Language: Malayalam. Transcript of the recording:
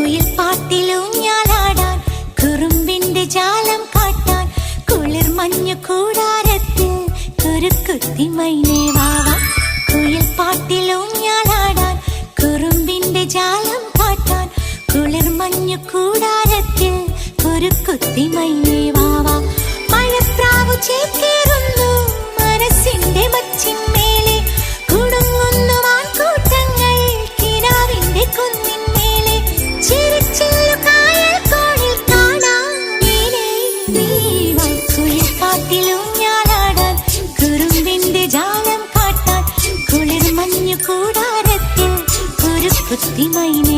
കുയിൽ പാട്ടിലൂഞ്ഞാലാടാൻ കുറുമ്പിന്റെ ജാലം കാട്ടാൻ കുളിർ മഞ്ഞു കൂടാരത്തിൽ കുരുക്കുത്തി മൈനേ വാവാ. കുയിൽ പാട്ടിലൂഞ്ഞാലാടാൻ കുറുമ്പിന്റെ ജാലം കാട്ടാൻ കുളിർ മഞ്ഞു കൂടാരത്തിൽ കുരുക്കുത്തി മൈനേ വാവാ. മഴപ്രാവു ചേക്കേറുന്നു മനസ്സിന്റെ മച്ചിന്മേലെ കുടുങ്ങുന്നു മാൻകൂട്ടങ്ങൾ കിനാവിന്റെ കുന്നിന്മേലെ ചിരിച്ചില്ലു കായൽ കോണിൽ കാണാം നീലേ നീവാ. കുയിൽ പാട്ടിലൂഞ്ഞാലാടാൻ കുറുമ്പിന്റെ ജാലം കാട്ടാൻ കുളിർ മഞ്ഞു കൂടാരത്തിൽ കുരുക്കുത്തി മൈനേ